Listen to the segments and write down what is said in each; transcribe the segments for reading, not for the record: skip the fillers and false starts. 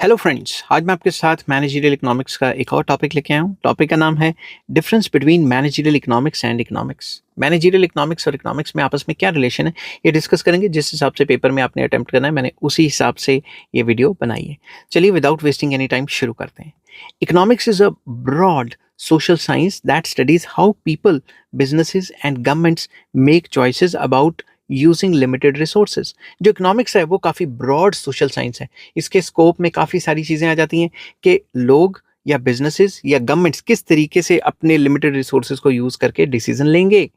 Hello friends, आज मैं आपके साथ मैनेजरियल इकोनॉमिक्स का एक और टॉपिक लेके आया हूँ। टॉपिक का नाम है difference between managerial economics and economics. Managerial economics और इकोनॉमिक्स में आपस में क्या रिलेशन है, ये डिस्कस करेंगे। जिस हिसाब से पेपर में आपने अटेम्प्ट करना है, मैंने उसी हिसाब से ये वीडियो बनाई है। चलिए विदाउट वेस्टिंग एनी टाइम शुरू करते हैं। Economics is a broad social science that studies how people, businesses and governments make choices about using limited resources. जो इकोनॉमिक्स है वो काफ़ी ब्रॉड सोशल साइंस है। इसके स्कोप में काफ़ी सारी चीज़ें आ जाती हैं कि लोग या बिजनेसेस या गवर्नमेंट्स किस तरीके से अपने लिमिटेड रिसोर्सेज को यूज़ करके डिसीजन लेंगे।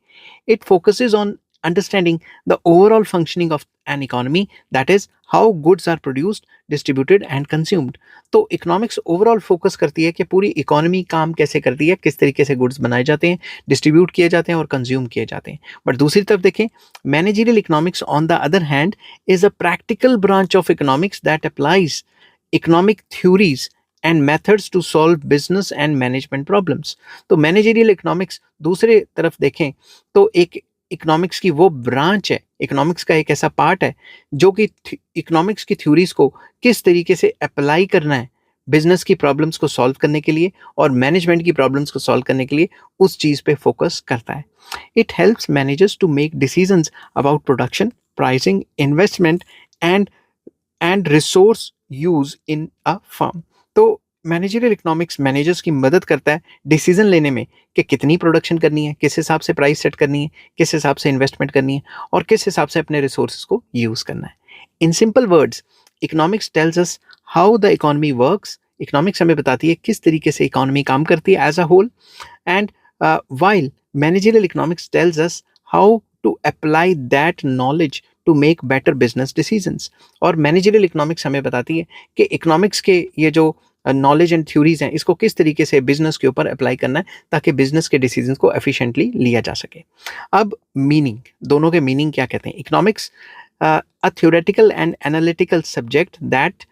It focuses on understanding the overall functioning of an economy, that is how goods are produced, distributed and consumed. तो इकोनॉमिक्स ओवरऑल फोकस करती है कि पूरी इकोनॉमी काम कैसे करती है, किस तरीके से गुड्स बनाए जाते हैं, डिस्ट्रीब्यूट किए जाते हैं और कंज्यूम किए जाते हैं। बट दूसरी तरफ देखें, managerial economics on the other hand is a practical branch of economics that applies economic theories and methods to solve business and management problems. तो मैनेजरियल इकोनॉमिक्स दूसरे तरफ देखें तो एक इकोनॉमिक्स की वो ब्रांच है, इकोनॉमिक्स का एक ऐसा पार्ट है जो कि इकोनॉमिक्स की थ्योरीज को किस तरीके से अप्लाई करना है बिजनेस की प्रॉब्लम्स को सॉल्व करने के लिए और मैनेजमेंट की प्रॉब्लम्स को सॉल्व करने के लिए, उस चीज़ पे फोकस करता है। It helps managers to make decisions about production, pricing, investment and resource use in a firm. तो मैनेजरियल इकोनॉमिक्स मैनेजर्स की मदद करता है डिसीजन लेने में कि कितनी प्रोडक्शन करनी है, किस हिसाब से प्राइस सेट करनी है, किस हिसाब से इन्वेस्टमेंट करनी है और किस हिसाब से अपने रिसोर्सेज को यूज़ करना है। In simple words, economics tells us how the economy works. Economics हमें बताती है किस तरीके से इकोनॉमी काम करती है as a whole. And while managerial economics tells us how to apply that knowledge to make better business decisions. और मैनेजरियल इकोनॉमिक्स हमें बताती है कि इकोनॉमिक्स के ये जो नॉलेज एंड थ्योरीज हैं, इसको किस तरीके से बिजनेस के ऊपर अप्लाई करना है ताकि बिजनेस के डिसीजंस को एफिशिएंटली लिया जा सके। अब मीनिंग, दोनों के मीनिंग क्या कहते हैं। Economics a theoretical and analytical subject that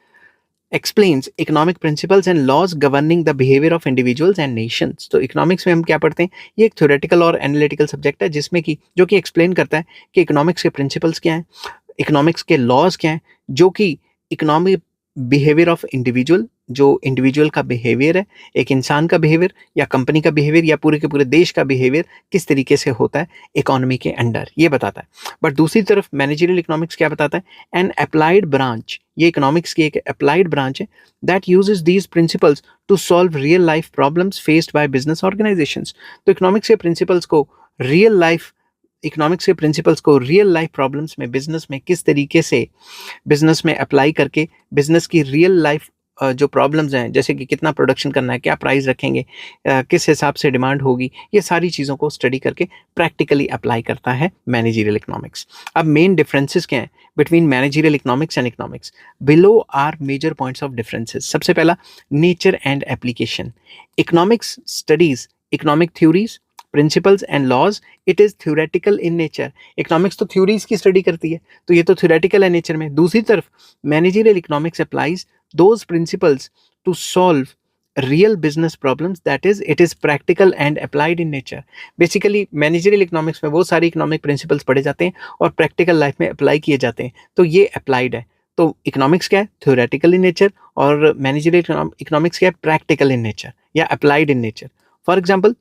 explains economic principles and laws governing the behavior of individuals and nations। तो इकोनॉमिक्स में हम क्या पढ़ते हैं, ये एक थ्योरेटिकल और एनालिटिकल सब्जेक्ट है जिसमें कि जो कि एक्सप्लेन करता है कि इकोनॉमिक्स के प्रिंसिपल्स क्या हैं, इकोनॉमिक्स के लॉज क्या हैं, जो कि इकोनॉमिक बिहेवियर ऑफ इंडिविजुअल, जो इंडिविजुअल का बिहेवियर है, एक इंसान का बिहेवियर या कंपनी का बिहेवियर या पूरे के पूरे देश का बिहेवियर किस तरीके से होता है इकोनॉमी के अंडर, ये बताता है। बट दूसरी तरफ मैनेजरियल इकोनॉमिक्स क्या बताता है, एन अप्लाइड ब्रांच, ये इकोनॉमिक्स की एक अप्लाइड ब्रांच है that uses these principles to solve real life problems faced by business organisations. तो इकोनॉमिक्स के प्रिंसिपल्स को रियल लाइफ, इकोनॉमिक्स के प्रिंसिपल्स को रियल लाइफ प्रॉब्लम्स में बिजनेस में किस तरीके से बिजनेस में अप्लाई करके बिजनेस की रियल लाइफ जो प्रॉब्लम्स हैं, जैसे कि कितना प्रोडक्शन करना है, क्या प्राइस रखेंगे, किस हिसाब से डिमांड होगी, ये सारी चीज़ों को स्टडी करके प्रैक्टिकली अप्लाई करता है मैनेजरियल इकोनॉमिक्स। अब मेन डिफरेंसेस क्या हैं between managerial economics and economics. Below are major points of differences. सबसे पहला, nature and application. Economics studies economic theories, principles and laws, it is theoretical in nature. Economics तो theories की study करती है, तो ये तो थ्योरेटिकल है नेचर में। दूसरी तरफ managerial economics applies those principles to solve real business problems, that is it is practical and applied in nature। Basically managerial economics में वो सारे इकोनॉमिक प्रिंसिपल्स पढ़े जाते हैं और प्रैक्टिकल लाइफ में अप्लाई किए जाते हैं, तो ये अप्लाइड है। तो इकोनॉमिक्स क्या है, थ्योरेटिकल इन नेचर, और मैनेजरियल इकोनॉमिक्स क्या है, प्रैक्टिकल इन नेचर या applied in nature. For example,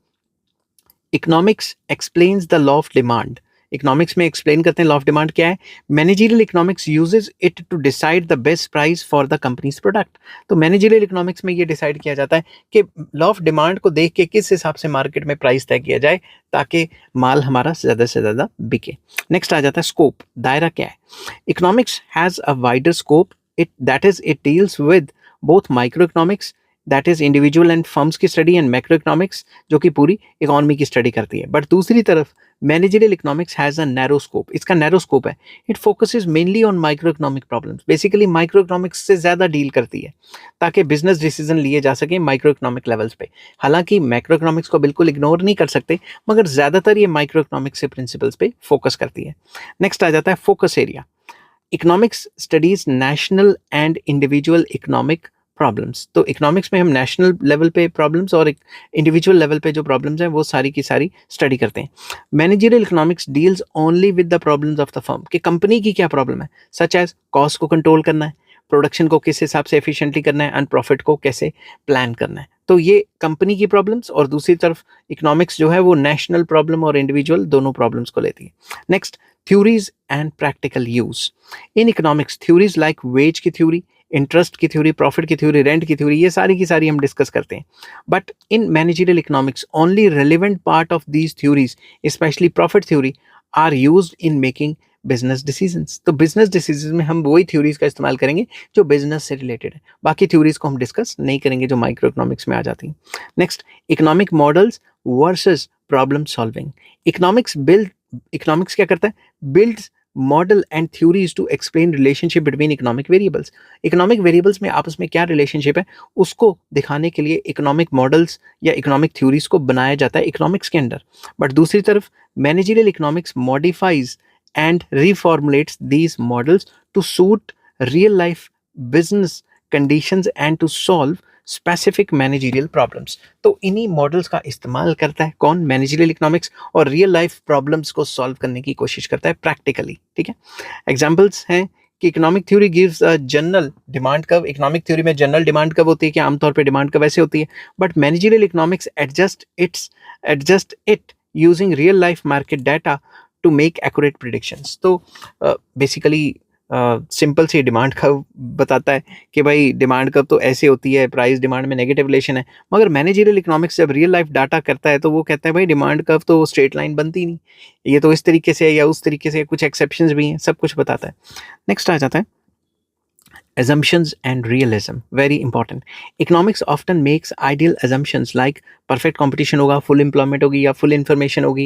economics explains the law of demand. Economics में एक्सप्लेन करते हैं लॉ ऑफ डिमांड क्या है। Managerial economics uses it to decide the best price for the company's product. तो managerial economics में ये decide किया जाता है कि लॉ ऑफ डिमांड को देख के किस हिसाब से मार्केट में प्राइस तय किया जाए ताकि माल हमारा ज़्यादा से ज़्यादा बिके। नेक्स्ट आ जाता है स्कोप, दायरा क्या है। Economics has a wider scope, it that is it deals with both micro economics, that is individual and firms की स्टडी, एंड मैक्रो इकोनॉमिक्स जो कि पूरी इकोनॉमी की स्टडी करती है। बट दूसरी तरफ managerial economics has a narrow scope, इसका नैरो स्कोप है। It focuses mainly on micro economic problems. Basically micro economics से ज़्यादा डील करती है ताकि बिजनेस डिसीजन लिए जा सकें माइक्रो इकोनॉमिक लेवल्स पे। हालांकि मैक्रो इकोनॉमिक्स को बिल्कुल इग्नोर नहीं कर सकते, मगर ज़्यादातर ये माइक्रो इकोनॉमिक्स के प्रिंसिपल्स पे फोकस करती है। नेक्स्ट आ जाता है focus area. Economics studies national and individual economic problems. तो इकोनॉमिक्स में हम नेशनल लेवल पे प्रॉब्लम्स और इंडिविजुअल लेवल पे जो प्रॉब्लम्स हैं वो सारी की सारी स्टडी करते हैं। Managerial economics deals only with the problems of the firm, कि कंपनी की क्या प्रॉब्लम है, सच एज कॉस्ट को कंट्रोल करना है, प्रोडक्शन को किस हिसाब से एफिशिएंटली करना है, एंड प्रॉफिट को कैसे प्लान करना है। तो ये कंपनी की प्रॉब्लम्स, और दूसरी तरफ इकोनॉमिक्स जो है वो नेशनल प्रॉब्लम और इंडिविजुअल दोनों प्रॉब्लम्स को लेती है। Next, theories and practical use. In economics theories like wage की थ्योरी, इंटरेस्ट की थ्योरी, प्रॉफिट की थ्योरी, रेंट की थ्योरी, ये सारी की सारी हम डिस्कस करते हैं। But in managerial economics only relevant part of these theories, specially profit theory, are used in making business decisions. तो बिजनेस डिसीजन में हम वही थ्योरीज का इस्तेमाल करेंगे जो बिजनेस से रिलेटेड है, बाकी थ्योरीज को हम डिस्कस नहीं करेंगे जो माइक्रो इकोनॉमिक्स में आ जाती हैं। Next, economic models versus problem solving. Economics क्या करता है, builds model and theories to explain relationship between economic variables. Economic variables में आपस में क्या रिलेशनशिप है उसको दिखाने के लिए इकोनॉमिक मॉडल्स या इकोनॉमिक थ्योरीज को बनाया जाता है इकोनॉमिक्स के अंदर। बट दूसरी तरफ managerial economics modifies and reformulates these models to suit real life business conditions and to solve specific managerial problems. तो इन्हीं मॉडल्स का इस्तेमाल करता है कौन, मैनेजरियल इकोनॉमिक्स, और रियल लाइफ प्रॉब्लम्स को सॉल्व करने की कोशिश करता है प्रैक्टिकली। ठीक है, एग्जांपल्स हैं कि economic theory gives a general demand curve. Economic theory में जनरल डिमांड कर्व होती है कि आमतौर पे डिमांड कर्व ऐसे होती है, but managerial economics adjust it using real life market data to make accurate predictions. तो बेसिकली सिंपल सी डिमांड कर्व बताता है कि भाई डिमांड कर्व तो ऐसे होती है, प्राइस डिमांड में नेगेटिव रिलेशन है, मगर मैनेजरियल इकोनॉमिक्स जब रियल लाइफ डाटा करता है तो वो कहता है भाई डिमांड कर्व तो स्ट्रेट लाइन बनती नहीं, ये तो इस तरीके से है या उस तरीके से, कुछ एक्सेप्शंस भी हैं, सब कुछ बताता है। नेक्स्ट आ जाता है assumptions and realism, very important. Economics often makes ideal assumptions like perfect competition होगा, full employment होगी या full information होगी,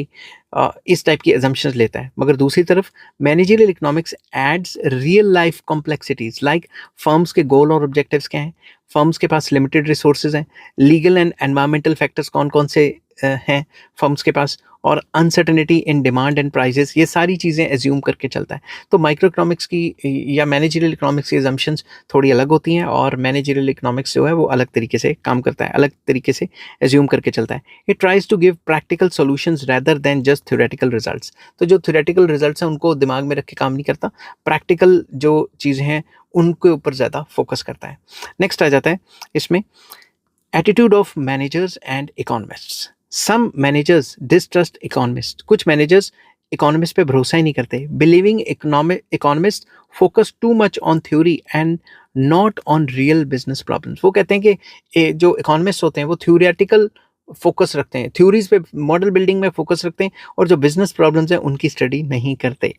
इस टाइप की assumptions लेता है। मगर दूसरी तरफ managerial economics adds real life complexities like firms के goal और objectives क्या हैं, firms के पास limited resources हैं, legal and environmental factors कौन कौन से हैं फर्म्स के पास, और uncertainty in demand and prices, ये सारी चीज़ें एज्यूम करके चलता है। तो माइक्रो इकोनॉमिक्स की या मैनेजरियल इकोनॉमिक्स की एजम्पशंस थोड़ी अलग होती हैं, और मैनेजरियल इकोनॉमिक्स जो है वो अलग तरीके से काम करता है, अलग तरीके से एज्यूम करके चलता है। It tries to give practical solutions rather than just theoretical results. तो जो थ्योरेटिकल रिजल्ट्स हैं उनको दिमाग में रख के काम नहीं करता, प्रैक्टिकल जो चीज़ें हैं उनके ऊपर ज़्यादा फोकस करता है। नेक्स्ट आ जाता है इसमें attitude of managers and economists. Some managers distrust economist. कुछ मैनेजर्स इकोनॉमिस्ट पे भरोसा ही नहीं करते। Believing economist focus too much on theory and not on real business problems. वो कहते हैं कि जो इकोनॉमिस्ट होते हैं वो थ्योरेटिकल फोकस रखते हैं, थ्योरीज पे, मॉडल बिल्डिंग में फोकस रखते हैं, और जो बिजनेस प्रॉब्लम्स हैं उनकी स्टडी नहीं करते।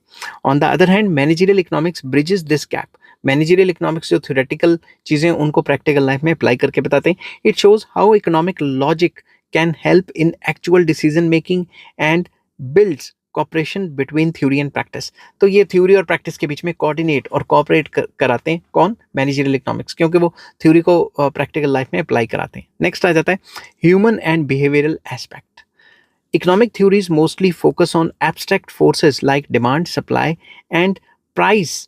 On the other hand managerial economics bridges this gap. Managerial economics जो थ्योरेटिकल चीज़ें उनको प्रैक्टिकल लाइफ में अप्लाई करके बताते हैं। It shows how economic logic can help in actual decision making and builds cooperation between theory and practice. तो ये theory और प्रैक्टिस के बीच में कोऑर्डिनेट और कोऑपरेट कराते हैं कौन, मैनेजरियल इकोनॉमिक्स, क्योंकि वो थ्योरी को प्रैक्टिकल लाइफ में अप्लाई कराते हैं। नेक्स्ट आ जाता है human and behavioural aspect. Economic theories mostly focus on abstract forces like demand, supply and price,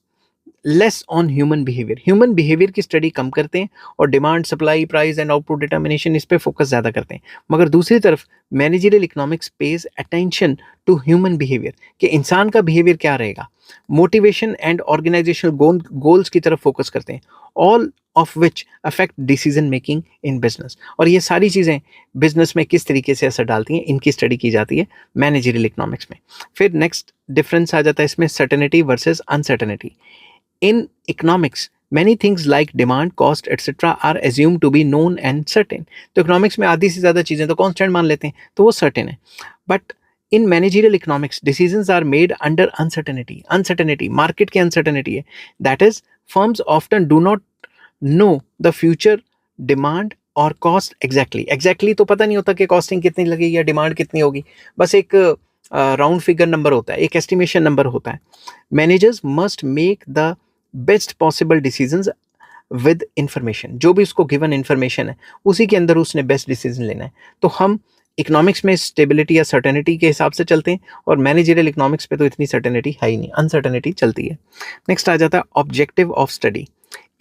less on human behaviour. Human behaviour की स्टडी कम करते हैं और demand, supply, price and output determination इस पे फोकस ज़्यादा करते हैं। मगर दूसरी तरफ managerial economics pays attention to human behaviour, कि इंसान का बिहेवियर क्या रहेगा, मोटिवेशन एंड ऑर्गेनाइजेशनल गोल्स की तरफ फोकस करते हैं, all of which affect decision making in business. और ये सारी चीज़ें बिजनेस में किस तरीके से असर डालती हैं, इनकी स्टडी की जाती है मैनेजरियल इकोनॉमिक्स में। फिर नेक्स्ट डिफरेंस आ जाता है इसमें certainty versus uncertainty. In economics, many things like demand, cost, etc. are assumed to be known and certain. तो इकोनॉमिक्स में आधी से ज़्यादा चीज़ें तो कॉन्स्टेंट मान लेते हैं, तो वो सर्टेन है। But in managerial economics decisions are made under uncertainty. Uncertainty market की अनसर्टेनिटी है, that is firms often do not know the future demand और कॉस्ट एग्जैक्टली तो पता नहीं होता कि कॉस्टिंग कितनी लगेगी या डिमांड कितनी होगी, बस एक राउंड फिगर नंबर होता है, एक एस्टिमेशन नंबर होता है। Managers must make the best possible decisions with information. जो भी उसको गिवन इंफॉर्मेशन है उसी के अंदर उसने बेस्ट डिसीजन लेना है। तो हम इकोनॉमिक्स में स्टेबिलिटी या सर्टेनिटी के हिसाब से चलते हैं, और मैनेजरियल इकोनॉमिक्स पे तो इतनी सर्टेनिटी है ही नहीं, अनसर्टेनिटी चलती है। नेक्स्ट आ जाता है objective of study.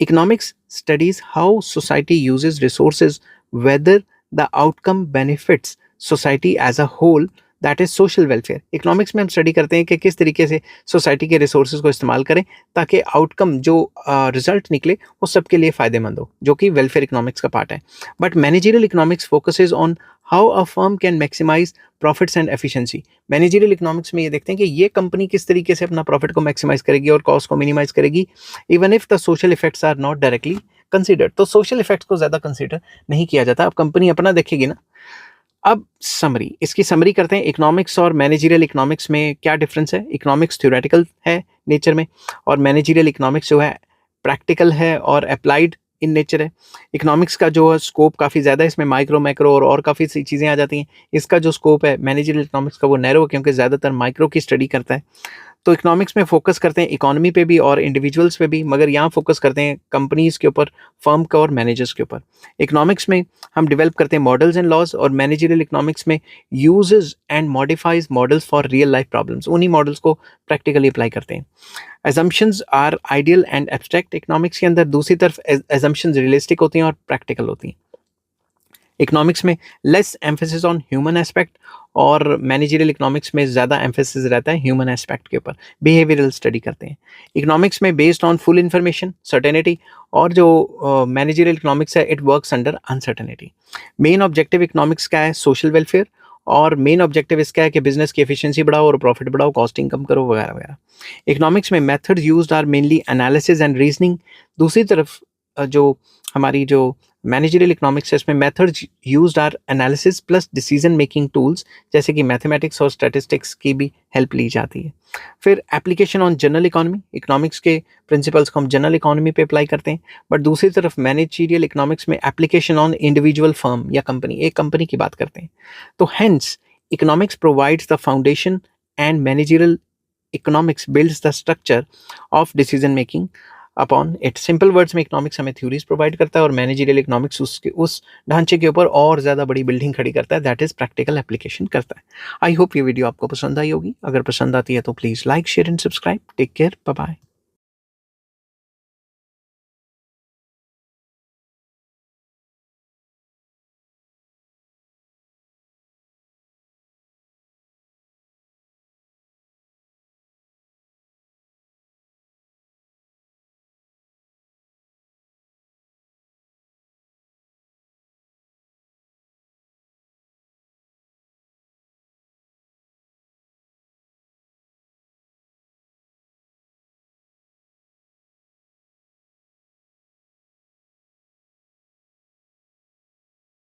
Economics studies how society uses resources, whether the outcome benefits society as a whole, that is social welfare. Economics में हम स्टडी करते हैं कि किस तरीके से सोसाइटी के रिसोर्सेज को इस्तेमाल करें ताकि आउटकम जो रिजल्ट निकले वो सबके लिए फ़ायदेमंद हो, जो कि वेलफेयर इकोनॉमिक्स का पार्ट है। But managerial economics focuses on how a firm can maximise profits and efficiency. Managerial economics में ये देखते हैं कि ये कंपनी किस तरीके से अपना प्रॉफिट को मैक्सिमाइज करेगी और कॉस्ट को मिनिमाइज करेगी, even if the social effects are not directly considered. तो सोशल इफेक्ट्स को ज़्यादा कंसिडर नहीं किया जाता। अब कंपनी अपना देखेगी ना। अब समरी, इसकी समरी करते हैं। इकोनॉमिक्स और मैनेजरियल इकोनॉमिक्स में क्या डिफरेंस है? इकोनॉमिक्स थ्योरेटिकल है नेचर में और मैनेजरियल इकोनॉमिक्स जो है प्रैक्टिकल है और अप्लाइड इन नेचर है। इकोनॉमिक्स का जो स्कोप काफ़ी ज़्यादा है, इसमें माइक्रो मैक्रो और काफ़ी सी चीज़ें आ जाती हैं। इसका जो स्कोप है मैनेजरियल इकोनॉमिक्स का वो नैरो है, क्योंकि ज़्यादातर माइक्रो की स्टडी करता है। तो इकोनॉमिक्स में फोकस करते हैं इकोनॉमी पे भी और इंडिविजुअल्स पे भी, मगर यहाँ फोकस करते हैं कंपनीज के ऊपर, फर्म का और मैनेजर्स के ऊपर। इकोनॉमिक्स में हम डेवलप करते हैं मॉडल्स एंड लॉज और मैनेजरियल इकोनॉमिक्स में uses and modifies models for real life problems. उन्हीं मॉडल्स को प्रैक्टिकली अप्लाई करते हैं। Assumptions are ideal and abstract. Economics के अंदर दूसरी तरफ एजम्पशंस रियलिस्टिक होती हैं और प्रैक्टिकल होती हैं। इकोनॉमिक्स में less emphasis on human aspect और मैनेजरियल इकोनॉमिक्स में ज़्यादा एम्फेसिस रहता है ह्यूमन एस्पेक्ट के ऊपर। बिहेवियरल स्टडी करते हैं। इकोनॉमिक्स में based on full information certainty, और जो मैनेजरियल इकोनॉमिक्स है it works under uncertainty. Main objective economics का है सोशल वेलफेयर, और मेन ऑब्जेक्टिव इसका है कि बिजनेस की एफिशिएंसी बढ़ाओ और प्रॉफिट बढ़ाओ, कॉस्टिंग कम करो वगैरह वगैरह। इकोनॉमिक्स में methods used are mainly analysis and reasoning. दूसरी तरफ जो हमारी जो मैनेजरियल इकोनॉमिक्स है इसमें methods used are analysis plus decision making tools, जैसे कि मैथमेटिक्स और स्टैटिस्टिक्स की भी हेल्प ली जाती है। फिर application on general economy, economics के प्रिंसिपल्स को हम जनरल इकोनॉमी पे अप्लाई करते हैं, बट दूसरी तरफ मैनेजरियल इकोनॉमिक्स में एप्लीकेशन ऑन इंडिविजुअल फर्म या कंपनी, एक कंपनी की बात करते हैं। तो hence economics provides the foundation and managerial economics builds the structure of decision making upon it. Simple words में इकोनॉमिक्स हमें थ्योरीज प्रोवाइड करता है और मैनेजरियल इकोनॉमिक्स उसके उस ढांचे के ऊपर और ज़्यादा बड़ी बिल्डिंग खड़ी करता है, दैट इज प्रैक्टिकल एप्लीकेशन करता है। आई होप ये वीडियो आपको पसंद आई होगी। अगर पसंद आती है तो please like share and subscribe. Take care, bye bye.